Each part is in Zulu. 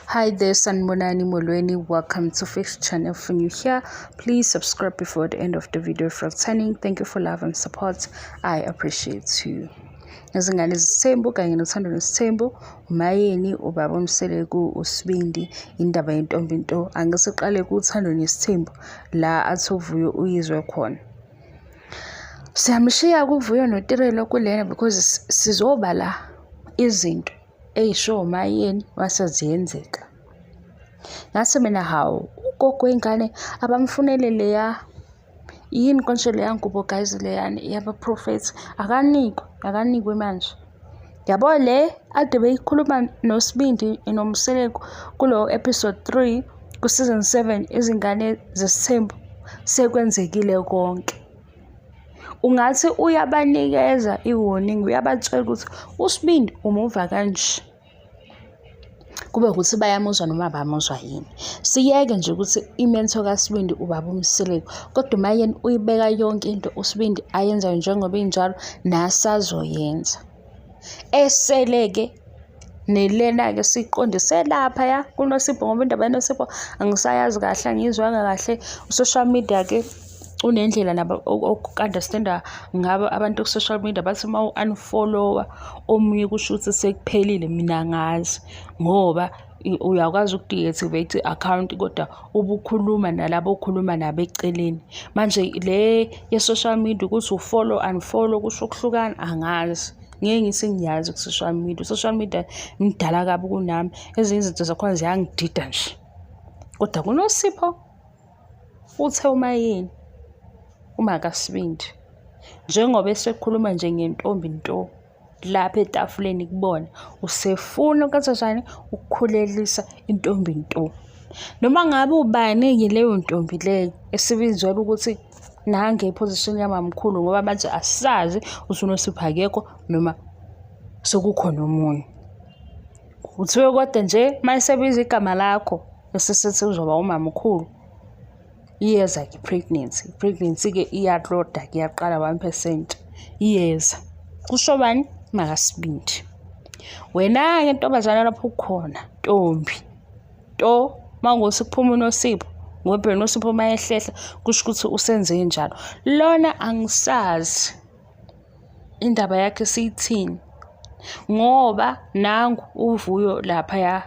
Hi there, Sanbonani Molweni. Welcome to Fix Channel. If you're new here, please subscribe before the end of the video. For turning, thank you for love and support. I appreciate you. Izingane zisithembu kanye nothando nesithembu umayeni ubaba uMseleku uSibindi indaba yentombi nto angisiqale kuthando nesithembu la athi uVuyo uyizwe khona. Siyamshiya kuVuyo noTirelo kulena because sizobala izinto eyisho umayeni waseziyenzeka. Ngase mina hawu ugogo wengane abamfunele leya yini konje leya ngubo guys leyana yaba prophet akanikwe manje. Yabo le ade beyikhuluma noSibindi noMseleku kulo episode 3 ku season 7 izingane zesithembu sekwenzekile konke. Ungathi uyabanikeza iwarning uyabatshela ukuthi uSibindi umuva kanje. Kube ukuthi bayamuzwa noma bamuzwa yini. Siyeke nje ukuthi imento kaSibindi ubaba uMseleku kodwa umayeni uyibeka yonke into uSibindi ayenzayo njengoba injalo nasazoyenza. Eseleke nelena ke siqondise lapha ya kunoSipho ngoba indaba yeNosipho angisayazi kahle angizwanga kahle social media ke unendlela nabo okunderstanda ngabo abantu ku social media bathi ma unfollower omunye kusho ukuthi sekuphelile mina ngazi ngoba uyakwazi ukudeactivate account kodwa ubukhuluma nalabo okhuluma nabo eceleni manje le ye social media ukuthi ufollow unfollow kusho ukuhlukana angazi ngeke ngithi ngiyazi ku social media ngidala kabi kunami ezinye izinto zakhona ziyangidida nje kodwa kunoSipho uthe umayeni uma kaSibindi njengoba esekhuluma nje ngentombi nto lapha etafuleni kubona usefuna kanjani ukukhulelisa intombi nto noma ngabe ubani leyo ntombi leyo esibizwela ukuthi nange iposition yamamkhulu ngoba manje asazi usunoSipho akekho noma sekukhona umunye uthiwe kodwa nje mayisebiza igama lakho esesithi uzoba umamkhulu iyeza ke pregnancy ke iyaqoda kuyaqala 1% iyeza kusho bani makaSibindi wena ke ntombazana lapho ukhona ntombi to mangosi kuphuma unoSipho ngoba phela unoSipho mayehlehla kusho ukuthi usenze njalo lona angisazi indaba yakhe siyithini ngoba nangu uVuyo lapha ya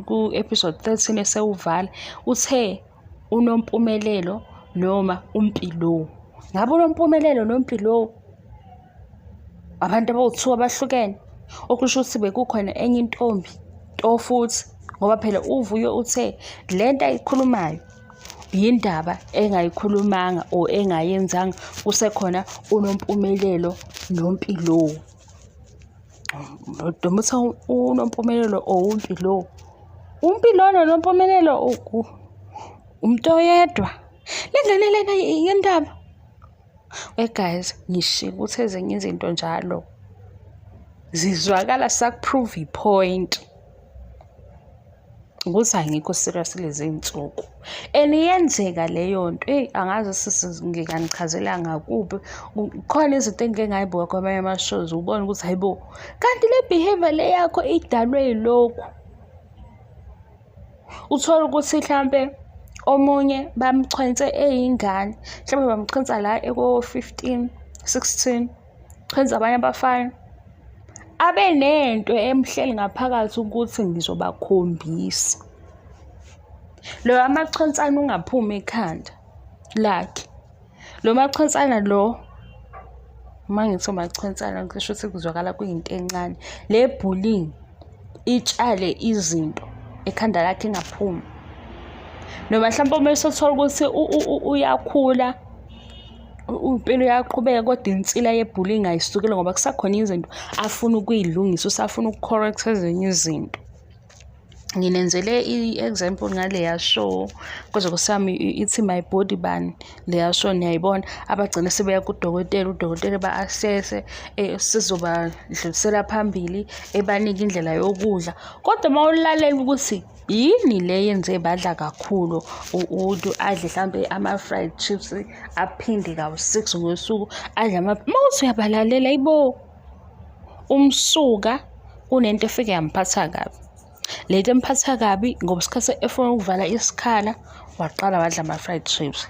ku episode 13 esewuvala uthe unompumelelo noma umpilo. Ngabe unompumelelo nompilo abantu abawu2 abahlukene okusho ukuthi bekukhona enye intombi to futhi ngoba phela uVuyo uthe lento ayikhulumayo yindaba engayikhulumanga o engayenzanga kusekhona unompumelelo nompilo. Domutha unompumelelo o umpilo. Umpilo nonompumelelo umuntu oyedwa lengane lena yendaba guys ngishiya ukuthi ezinye izinto njalo zizwakala sakuprove ipoint ukuthi angikho serious lezi insuku eniyenzeka leyo nto angazi ngikanichazela ngakubi khona izinto engeke ngayibuka kwamanye ama-shows ubone ukuthi hayibo kanti le behavior le yakho idalwe yilokhu uthola ukuthi mhlambe omunye bamchwenze eyingane mhlawumbe bamchwenza la eko-15 16 chwenza abanye abafana abe nento emhleli ngaphakathi ukuthi ngizobakhombisa lo amachonsana ungaphumi ekhanda lakhe lo machonsana lo mangithi machonsana ngisho ukuthi kuzwakala kuyinto encane le bullying itshale izinto ekhanda lakhe engaphumi noma mhlawumbe uma esothola ukuthi uyakhula impilo yaqhubeka kodwa insila yebullying ayisukile ngoba kusakhona izinto afuna ukuyilungisa usafuna ukucorrect ezinye izinto. Nginenzele i-example ngaleya show kuze kusami ithi My Body Ban leya show niyayibona abagcina sebeya kudokotela udokotela ba-assess sizoba dlulisela phambili ebanika indlela yokudla kodwa mawulalela ukuthi yini le yenze badla kakhulu umuntu adle mhlambe ama-fried chips aphinde kawu6 ngosuku adle mawuthi uyabalalela ibo umsuka kunento efike yamphatha kabi Lento emphatha kabi ngoba isikhathi efuna ukuvala isikhala waqala wadla ama-fried chips.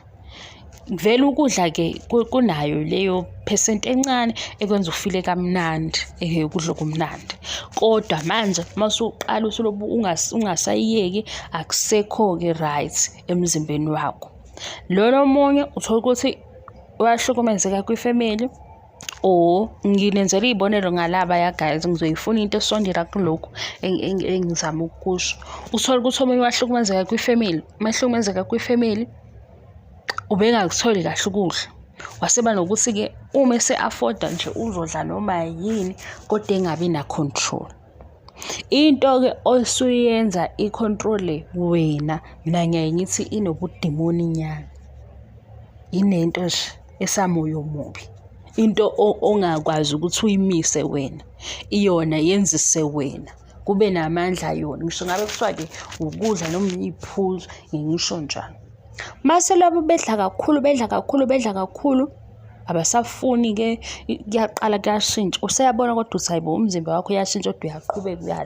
Vele ukudla-ke kunayo leyo phesenti encane ekwenza ufile kamnandi, ukudla okumnandi. Kodwa manje masuqala usulobu ungasayiyeki akusekho-ke right emzimbeni wakho. Lona omunye uthola ukuthi uyahlukumezeka kwifamily, or nginenzela iy'bonelo ngalabaya guys, ngizoyifuna into esondela kulokhu engizama ukukusho. Uthole ukuthi omunye uyahlukumezeka kwifamily, mahlukumezeka kwifamily ubengakutholi kahle ukudla. Waseba nokuthi-ke uma ese-afforda nje uzodla noma yini kodwa engabi na-control. Into-ke osuyenza i-control wena, mina ngiyaye ngithi inobudimoninyana. Inento nje esamoya omubi. Into ongakwazi ukuthi uyimise wena. Iyona yenzise wena. Kube namandla yona. Ngisho ngabe kuthiwa-ke ukudla noma iy'phuzo, ngisho njalo. Mase labo bedla kakhulu, abasafuni-ke, kuyaqala kuyashintsha. Useyabona kodwa uthi hayibo umzimba wakho uyashintsha kodwa uyaqhubeka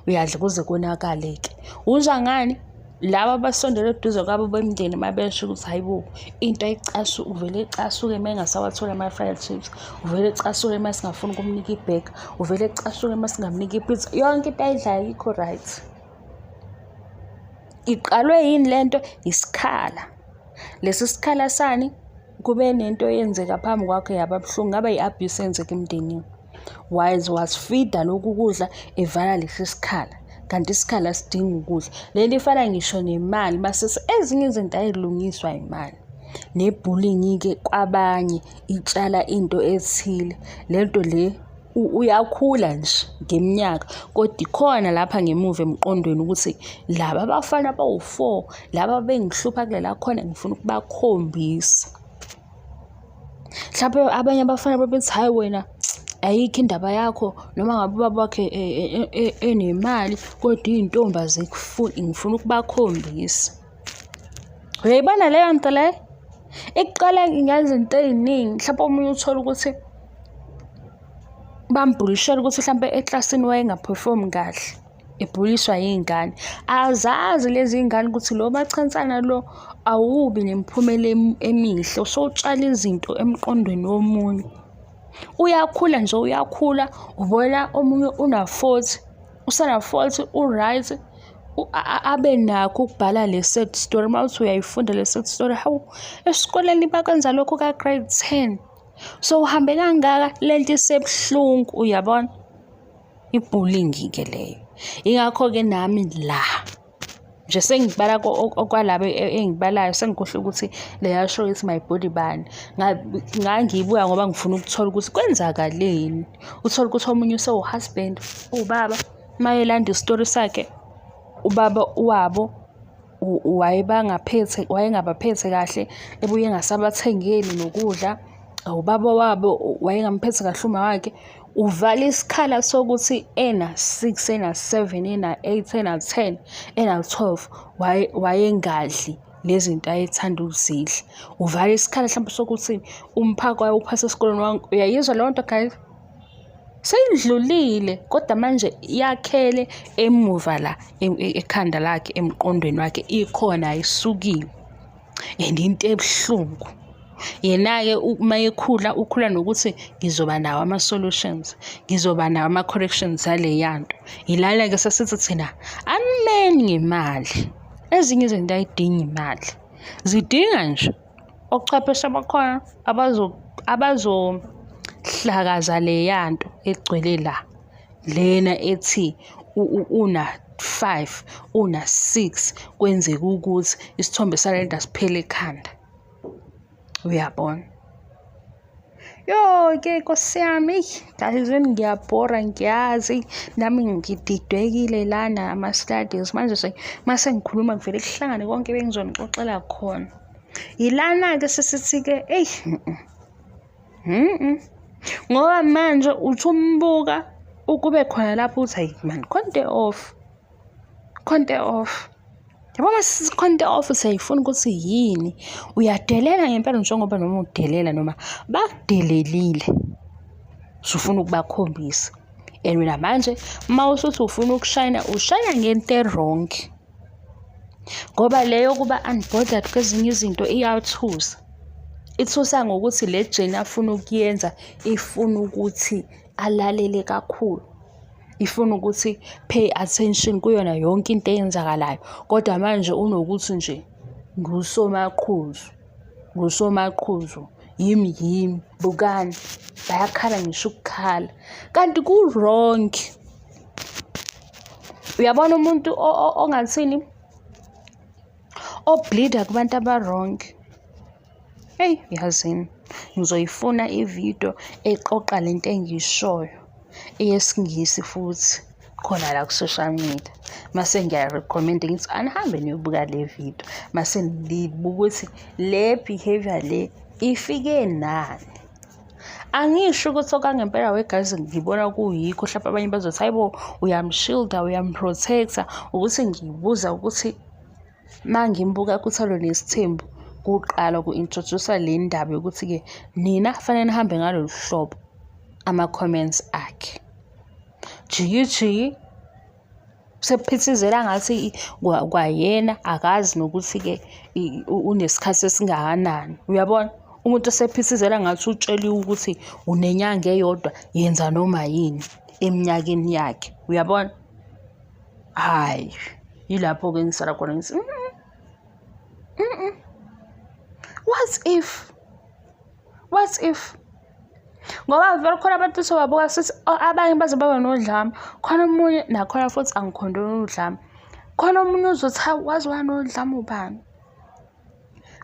uyadla kuze konakale-ke. Uzwa ngani? Laba abasondele eduze kwabo bemndeni mabesho ukuthi hayibo into ayicasu, uvele ecasuke mengasawathola ama-fried chips, uvele ecasuke masingafuni ukumnika i-burger, uvele ecasuke masingamnika i-pizza. Yonke into ayidlayo ikho right. Iqalwe yini lento? Isikhala. Lesi sikhala sani kube nento eyenzeka phambi kwakho yaba buhlungu, ngaba i-abuse yenzeka emndenini. Wasifida lokhu kudla evala lesi sikhala. Kanti isikhala sidinga ukudla. Lento ifana ngisho nemali, mase ezinye izinto ayilungiswa imali. Nebullying-ke kwabanye itshala into ethile. Lento le uyakhula nje ngeminyaka kodwa ikhona lapha ngemuva emqondweni ukuthi laba abafana bawu4 laba bengihlupha kulela khona ngifuna ukubakhombisa. Mhlawumbe abanye abafana babethi hayi wena ayikho indaba yakho noma ngabe ubaba wakhe enemali kodwa iy'ntombi azikufuni, ngifuna ukubakhombisa. Uyayibona leyo nto leyo? Ekuqala ngezinto ey'ningi, mhlawumbe omunye uthola ukuthi bambhulishela ukuthi mhlawumbe eklasini wayengaphefoma kahle, ebhuliswa yingane. Azazi lezi ngane ukuthi lo machansana lo awubi nemiphumela emihle, usowutshala izinto emqondweni womunye. Uyakhula nje uyakhula, ubona omunye una-40, usana-40 u-right, abe nakho ukubhala le-sad story. Mawuthi uyayifunda le-sad story, hawu esikoleni bakwenza lokho ka-grade 10. So uhambe kangaka lento isebuhlungu, uyabona? Ibullying-ke leyo. Ingakho-ke nami la nje sengibala okwalabo engibalayo sengikhohle ukuthi leya show ithi My Body bani. Ngangiyibuka ngoba ngifuna ukuthola ukuthi kwenzakaleni. Uthola ukuthi omunye usewuhusband, ubaba, mayelanda istory sakhe, ubaba wabo wayengabaphethe kahle, ebuye engasabathengeli nokudla. Ubaba wabo wayengamphethe kahle uma wakhe. Uvala isikhala sokuthi ena-6, ena-7, ena-8, ena-10, ena-12 wayengadli lezi zinto ayethanda ukuzidla. Uvala isikhala mhlawumbe sokuthi umphako wayewuphasa esikoleni wangu. Uyayizwa leyo nto guys? Seyidlulile kodwa manje yakhele emuva la ekhanda lakhe, emqondweni wakhe ikhona ayisukiwe. And into ebuhlungu. Yena-ke uma ekhula ukhula nokuthi ngizoba nawo ama-solutions, ngizoba nawo ama-corrections aleya nto. Ilana-ke sesithi thina ameni ngemali. Ezinye izinto ayidingi imali, zidinga nje ochwepheshe abakhona abazohlakaza leya nto egcwele la. Lena ethi una-5, una-6 kwenzeka ukuthi isithombe salenda siphele ekhanda. Uyabona? Yo-ke Nkosi yami, ngazini ngiyabhora ngiyazi, nami ngididekile lana ama-studies. Manje mase ngikhuluma kuvele kuhlangane konke bengizonixoxela khona. Yilana-ke sesithi-ke ngoba manje uthi umbuka ukube khona lapho uthi hayi man, konte off. Yabo mase konte off siyayifuna ukuthi yini? Uyadelela ngempela njengoba noma udelela noma bakudelelile. Usufuna ukubakhombisa. And mina manje uma usuthi ufuna ukushayina, ushayina ngento e-wrong. Ngoba leyo kuba unbothered kwezinye izinto iyathusa. Ithusa ngokuthi le jeni afuna ukuyenza ifuna ukuthi alalele kakhulu. Ifuna ukuthi pay attention kuyona yonke into eyenzakalayo. Kodwa manje unokuthi nje ngusomaqhuzu, yimi, bukani, bayakhala ngisho ukukhala. Kanti ku-wrong. Uyabona umuntu ongathini? Obleeda kubantu aba-wrong. Hey, yazini, ngizoyifuna ividiyo eqoqa lento engiyishoyo, eyesiNgisi futhi, khona la ku-social media. Mase ngiya-recommend ngithi anihambe niyobuka le vidiyo. Mase nilibuka ukuthi le behavior le ifike nani. Angisho ukuthi okangempela wegazi ngibona kuyikho, mhlawumbe abanye bazothi hayibo uyamshilda, uyamprotecta, ukuthi ngibuza ukuthi mangimbuka kuthalo nesithembu kuqala ku-introduce le ndaba yokuthi-ke nina fanele nihambe ngalolu hlobo ama-comments akhe. Jiki sephithizela ngathi kwayena akazi nokuthi-ke unesikhathi esingakanani. Uyabona? Umuntu osephithizela ngathi utsheliwe ukuthi unenyanga eyodwa yenza noma yini eminyakeni yakhe. Uyabona? Hayi, yilapho-ke ngisala khona ngithi what if ngoba vele khona abantu sobabuka sithi abanye baze babe nodlame, khona omunye nakhona futhi angikhondoni udlame, khona omunye uzothi wazi wanodlame ubani.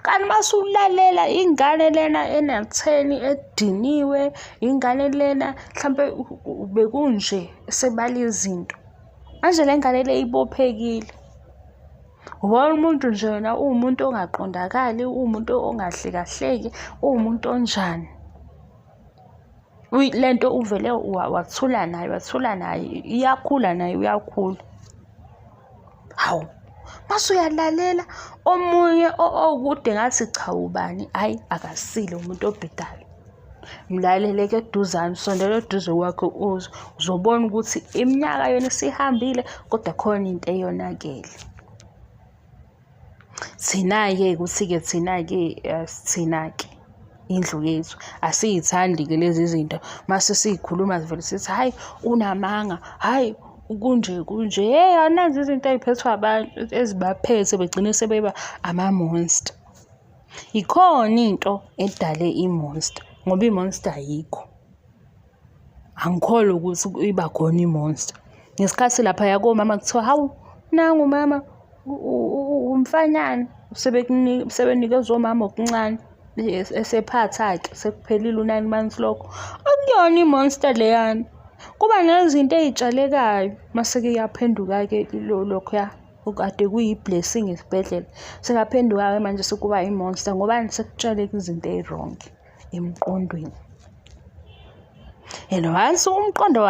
Kanti masulalela ingane lena enatheni ediniwe, ingane lena mhlambe bekunje sebala izinto, manje le ngane le ibophekile. Ubona umuntu nje yena uwumuntu ongaqondakali, uwumuntu ongahlekahleki, uwumuntu onjani. Lento uvele wathula nayo, iyakhula nayo, uyakhula. Hawu, masuyalalela omunye okude ngathi cha ubani, hayi akasile umuntu obhedayo. Mlalele-ke eduzane, sondela eduze kwakhe uzobona ukuthi iminyaka yona isihambile kodwa khona into eyonakele. Thina-ke ukuthi-ke thina-ke indlu yethu asiyithandi-ke lezi zinto. Mase siyikhuluma sivele sithi hayi unamanga, hayi kunje. Hey, anazi izinto ey'phethwe abantu ezibaphethe begcine sebeba ama-monster. Ikhona into edale i-monster ngoba i-monster ayikho. Angikholwa ukuthi iba khona i-monster. Ngesikhathi laphaya komama kuthiwa hawu nangu mama umfanyana, sebenikezwe omama okuncane esephathake sekuphelile u-9 months lokho. Akuyona i-monster leyana. Kuba nezinto ey'tshalekayo mase-ke iyaphenduka-ke lokhuya okade kuyi-blessing esibhedlela. Sekaphenduka-ke manje sekuba i-monster ngoba sekutshaleka izinto ey'-wrong emqondweni. And once umqondo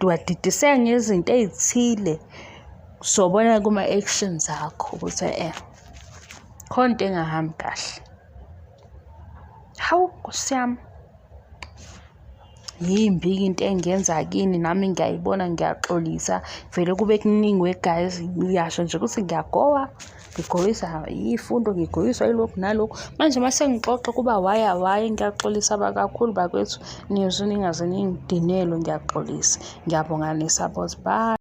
wadidiseka ngezinto ey'thile, sobona kuma-actions akho ukuthi khona into engahambi kahle. Hawu Nkosi yami, yimbi into engenza kini, nami ngiyayibona, ngiyaxolisa. Vele kube kuningi weguys, ngiyasho nje ukuthi ngiyagowa, ngigoyisa ifundo, ngigoyiswa yilokhu nalokhu. Manje mase ngixoxa kuba why ngiyaxolisa kakhulu bakwethu, ningaze ningidinelwe, ngiyaxolisa. Ngiyabonga ne-support. Bye.